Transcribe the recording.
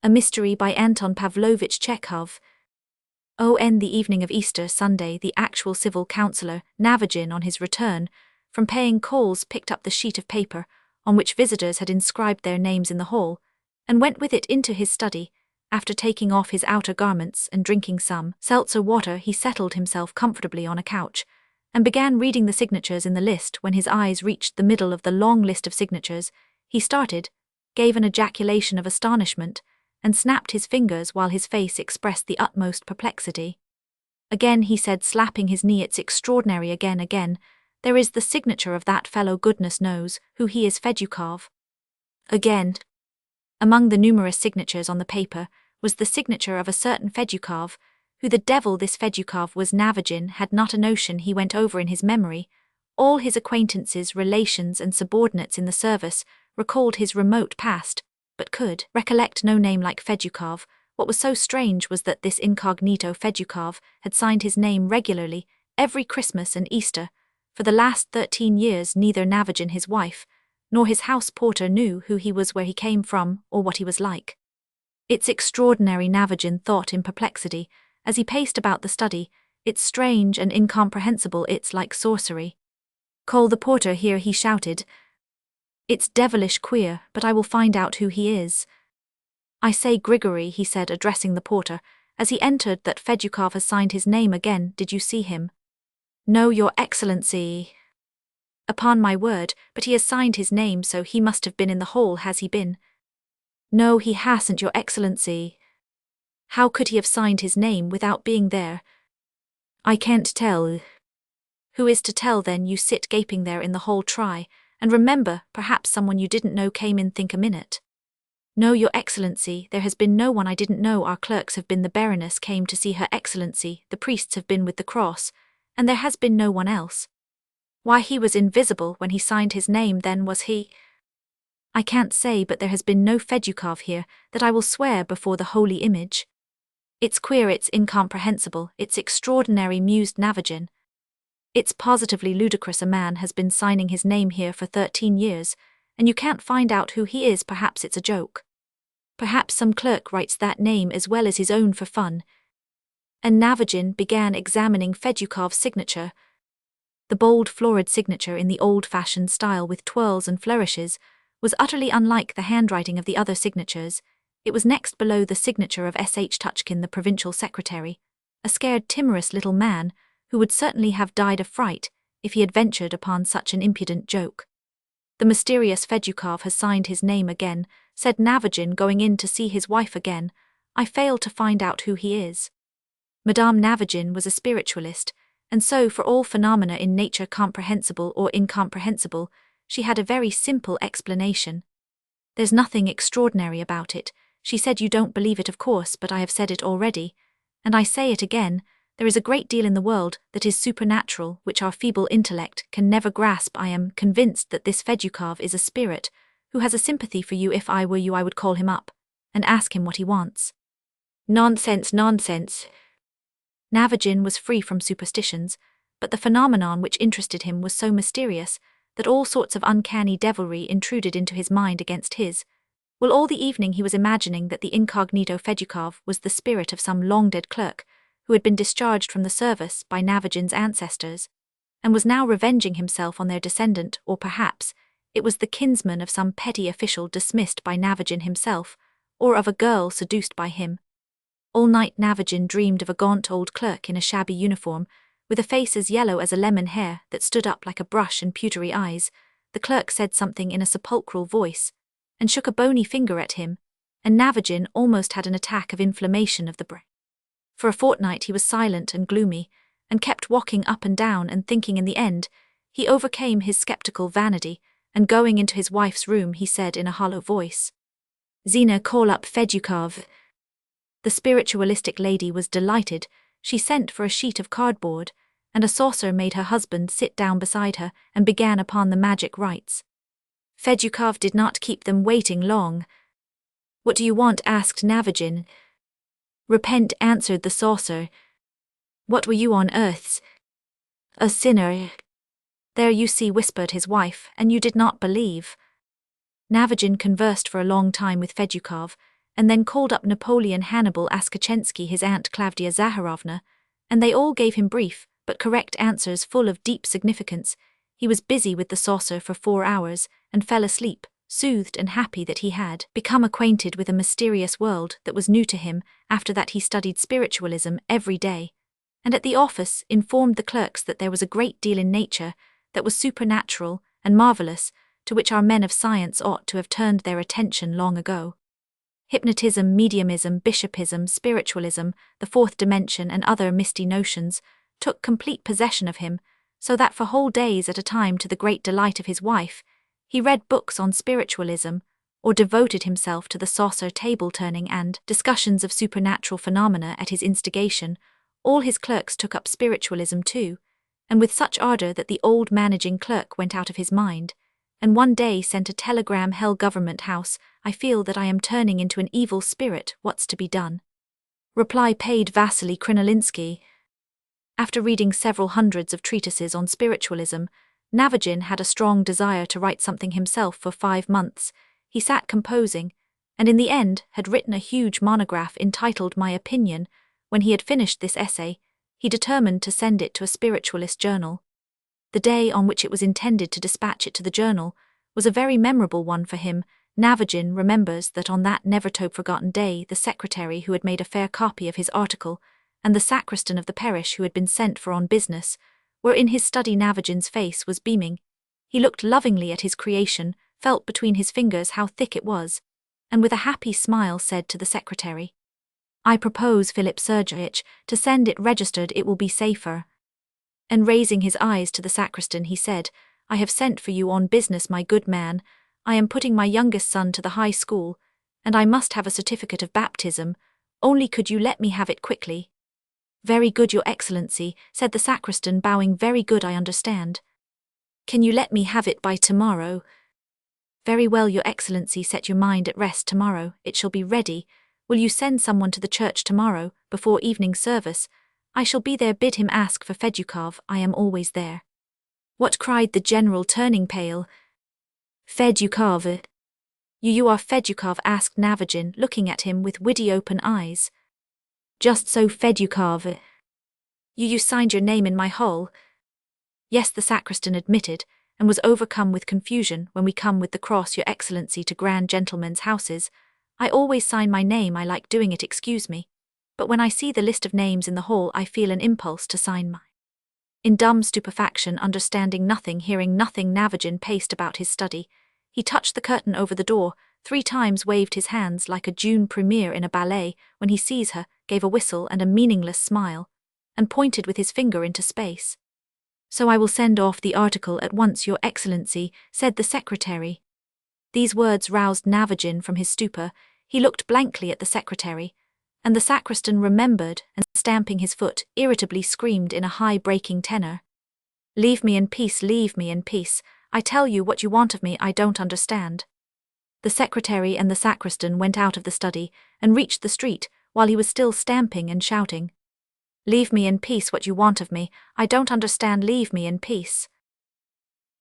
A Mystery by Anton Pavlovich Chekhov. The evening of Easter Sunday, the actual civil councillor, Navagin, on his return from paying calls, picked up the sheet of paper on which visitors had inscribed their names in the hall, and went with it into his study. After taking off his outer garments and drinking some seltzer water, he settled himself comfortably on a couch and began reading the signatures in the list. When his eyes reached the middle of the long list of signatures, he started, gave an ejaculation of astonishment, and snapped his fingers while his face expressed the utmost perplexity. Again, he said, slapping his knee, "It's extraordinary again. There is the signature of that fellow, goodness knows who he is, Fedyukov." Again. Among the numerous signatures on the paper was the signature of a certain Fedyukov. Who the devil this Fedyukov was, Navagin had not a notion. He went over in his memory all his acquaintances, relations, and subordinates in the service, recalled his remote past, but could recollect no name like Fedyukov. What was so strange was that this incognito Fedyukov had signed his name regularly every Christmas and Easter. For the last 13 years neither Navagin, his wife, nor his house porter knew who he was, where he came from, or what he was like. "It's extraordinary," Navagin thought in perplexity as he paced about the study. "It's strange and incomprehensible. It's like sorcery." "Call the porter here," he shouted. "It's devilish queer, but I will find out who he is." "I say, Grigory," he said, addressing the porter as he entered, "that Fedyukov has signed his name again. Did you see him?" "No, Your Excellency." "Upon my word, but he has signed his name, so he must have been in the hall, has he been?" "No, he hasn't, Your Excellency." "How could he have signed his name without being there?" "I can't tell." "Who is to tell then? You sit gaping there in the hall. Try and remember, perhaps someone you didn't know came in. Think a minute." "No, Your Excellency, there has been no one I didn't know. Our clerks have been. The Baroness came to see Her Excellency, the priests have been with the cross, and there has been no one else." "Why, he was invisible when he signed his name then, was he?" "I can't say, but there has been no Fedyukov here, that I will swear before the holy image." "It's queer, it's incomprehensible, it's extraordinary," mused Navagin. "It's positively ludicrous. A man has been signing his name here for 13 years, and you can't find out who he is. Perhaps it's a joke. Perhaps some clerk writes that name as well as his own for fun." And Navagin began examining Fedyukov's signature. The bold, florid signature in the old-fashioned style with twirls and flourishes was utterly unlike the handwriting of the other signatures. It was next below the signature of S.H. Tuchkin, the provincial secretary, a scared, timorous little man who would certainly have died of fright if he had ventured upon such an impudent joke. "The mysterious Fedyukov has signed his name again," said Navagin, going in to see his wife again. "I fail to find out who he is." Madame Navagin was a spiritualist, and so for all phenomena in nature, comprehensible or incomprehensible, she had a very simple explanation. "There's nothing extraordinary about it," she said. "You don't believe it, of course, but I have said it already, and I say it again. There is a great deal in the world that is supernatural, which our feeble intellect can never grasp. I am convinced that this Fedyukov is a spirit who has a sympathy for you. If I were you, I would call him up and ask him what he wants." "Nonsense, nonsense." Navagin was free from superstitions, but the phenomenon which interested him was so mysterious that all sorts of uncanny devilry intruded into his mind against his. Well, all the evening he was imagining that the incognito Fedyukov was the spirit of some long-dead clerk who had been discharged from the service by Navagin's ancestors, and was now revenging himself on their descendant, or perhaps it was the kinsman of some petty official dismissed by Navagin himself, or of a girl seduced by him. All night Navagin dreamed of a gaunt old clerk in a shabby uniform, with a face as yellow as a lemon, hair that stood up like a brush, and pewtery eyes. The clerk said something in a sepulchral voice, and shook a bony finger at him, and Navagin almost had an attack of inflammation of the brain. For a fortnight he was silent and gloomy, and kept walking up and down and thinking. In the end, he overcame his skeptical vanity, and going into his wife's room, he said in a hollow voice, "Zina, call up Fedyukov." The spiritualistic lady was delighted. She sent for a sheet of cardboard and a saucer, made her husband sit down beside her, and began upon the magic rites. Fedyukov did not keep them waiting long. "What do you want?" asked Navagin. "Repent," answered the saucer. "What were you on earth's?" "A sinner." "There you see," whispered his wife, "and you did not believe." Navagin conversed for a long time with Fedyukov, and then called up Napoleon Hannibal Askachensky, his aunt Klavdia Zaharovna, and they all gave him brief but correct answers full of deep significance. He was busy with the saucer for 4 hours and fell asleep, soothed and happy that he had become acquainted with a mysterious world that was new to him. After that he studied spiritualism every day, and at the office informed the clerks that there was a great deal in nature that was supernatural and marvelous, to which our men of science ought to have turned their attention long ago. Hypnotism, mediumism, bishopism, spiritualism, the fourth dimension, and other misty notions took complete possession of him, so that for whole days at a time, to the great delight of his wife, he read books on spiritualism, or devoted himself to the saucer table-turning and discussions of supernatural phenomena at his instigation. All his clerks took up spiritualism too, and with such ardor that the old managing clerk went out of his mind, and one day sent a telegram, "Hell Government House, I feel that I am turning into an evil spirit, what's to be done?" Reply paid Vasily Krinolinsky. After reading several hundreds of treatises on spiritualism, Navagin had a strong desire to write something himself. For 5 months, he sat composing, and in the end had written a huge monograph entitled My Opinion. When he had finished this essay, he determined to send it to a spiritualist journal. The day on which it was intended to dispatch it to the journal was a very memorable one for him. Navagin remembers that on that never-to-be-forgotten day the secretary who had made a fair copy of his article, and the sacristan of the parish who had been sent for on business, were in his study. Navagin's face was beaming. He looked lovingly at his creation, felt between his fingers how thick it was, and with a happy smile said to the secretary, "I propose, Philip Sergeevich, to send it registered, it will be safer." And raising his eyes to the sacristan he said, "I have sent for you on business, my good man. I am putting my youngest son to the high school, and I must have a certificate of baptism. Only could you let me have it quickly?" "Very good, Your Excellency," said the sacristan, bowing. "Very good, I understand. Can you let me have it by tomorrow?" "Very well, Your Excellency, set your mind at rest. Tomorrow it shall be ready. Will you send someone to the church tomorrow, before evening service? I shall be there. Bid him ask for Fedyukov, I am always there." "What?" cried the general, turning pale. "Fedyukov? You are Fedyukov?" asked Navagin, looking at him with wide open eyes. "Just so, Fedyukov. You signed your name in my hole?" "Yes," the sacristan admitted, and was overcome with confusion. "When we come with the cross, Your Excellency, to grand gentlemen's houses, I always sign my name. I like doing it, excuse me. But when I see the list of names in the hall, I feel an impulse to sign mine." In dumb stupefaction, understanding nothing, hearing nothing, Navagin paced about his study. He touched the curtain over the door, 3 times waved his hands like a June premiere in a ballet. When he sees her, gave a whistle and a meaningless smile, and pointed with his finger into space. "So I will send off the article at once, Your Excellency," said the secretary. These words roused Navagin from his stupor. He looked blankly at the secretary, and the sacristan remembered, and stamping his foot, irritably screamed in a high breaking tenor, "Leave me in peace, leave me in peace. I tell you what you want of me, I don't understand." The secretary and the sacristan went out of the study and reached the street while he was still stamping and shouting, "Leave me in peace, what you want of me, I don't understand, leave me in peace."